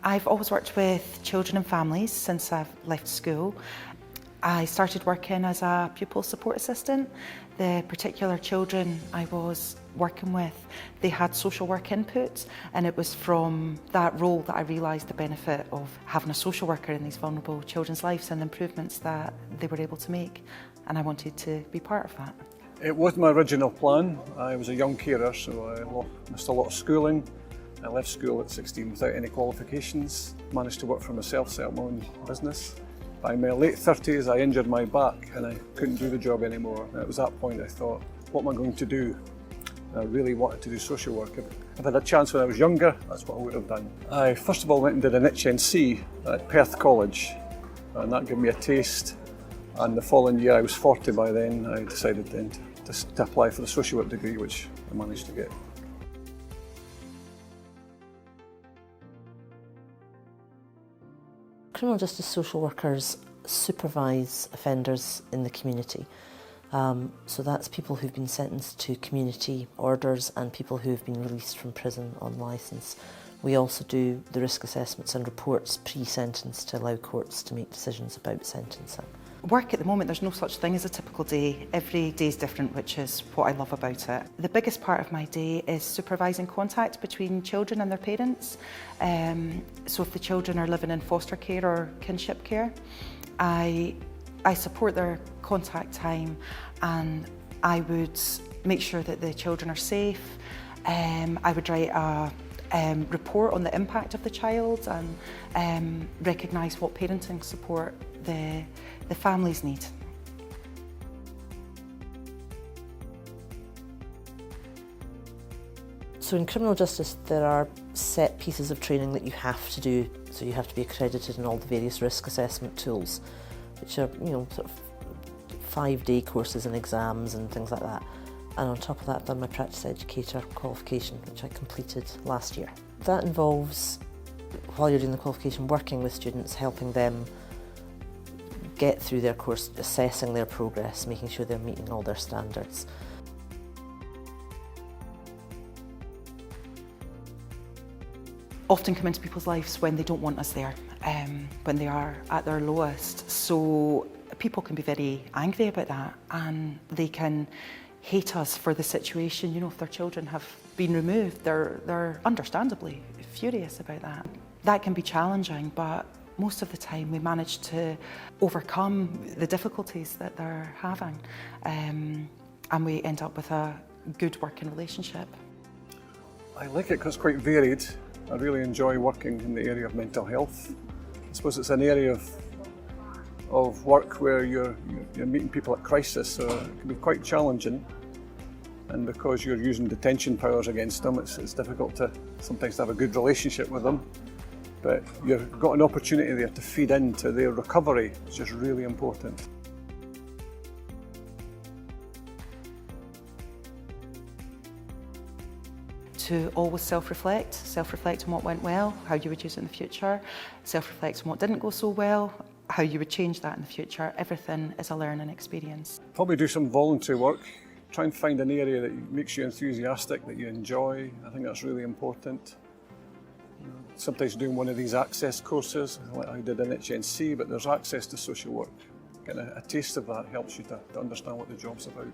I've always worked with children and families since I've left school. I started working as a pupil support assistant. The particular children I was working with, they had social work input, and it was from that role that I realised the benefit of having a social worker in these vulnerable children's lives and the improvements that they were able to make, and I wanted to be part of that. It wasn't my original plan. I was a young carer, so I missed a lot of schooling. I left school at 16 without any qualifications, managed to work for myself, set up my own business. By my late 30s I injured my back and I couldn't do the job anymore. And it was that point I thought, what am I going to do? And I really wanted to do social work. If I had a chance when I was younger, that's what I would have done. I first of all went and did an HNC at Perth College, and that gave me a taste. And the following year, I was 40 by then, I decided then to apply for the social work degree, which I managed to get. Criminal justice social workers supervise offenders in the community. So that's people who've been sentenced to community orders and people who've been released from prison on licence. We also do the risk assessments and reports pre-sentence to allow courts to make decisions about sentencing. Work at the moment, there's no such thing as a typical day. Every day is different, which is what I love about it. The biggest part of my day is supervising contact between children and their parents. So if the children are living in foster care or kinship care, I support their contact time, and I would make sure that the children are safe. I would write a report on the impact of the child and recognise what parenting support the families need. So in criminal justice there are set pieces of training that you have to do. So you have to be accredited in all the various risk assessment tools, which are sort of 5-day courses and exams and things like that. And on top of that I've done my practice educator qualification, which I completed last year. That involves, while you're doing the qualification, working with students, helping them get through their course, assessing their progress, making sure they're meeting all their standards. Often come into people's lives when they don't want us there, when they are at their lowest. So people can be very angry about that, and they can hate us for the situation. You know, if their children have been removed, they're understandably furious about that. That can be challenging, but most of the time we manage to overcome the difficulties that they're having, and we end up with a good working relationship. I like it because it's quite varied. I really enjoy working in the area of mental health. I suppose it's an area of work where you're meeting people at crisis, so it can be quite challenging. And because you're using detention powers against them, it's difficult to sometimes have a good relationship with them. But you've got an opportunity there to feed into their recovery, which is really important. To always self-reflect on what went well, how you would use it in the future, self-reflect on what didn't go so well, how you would change that in the future. Everything is a learning experience. Probably do some voluntary work. Try and find an area that makes you enthusiastic, that you enjoy. I think that's really important. Sometimes doing one of these access courses, like I did in HNC, but there's access to social work. Getting a taste of that helps you to understand what the job's about.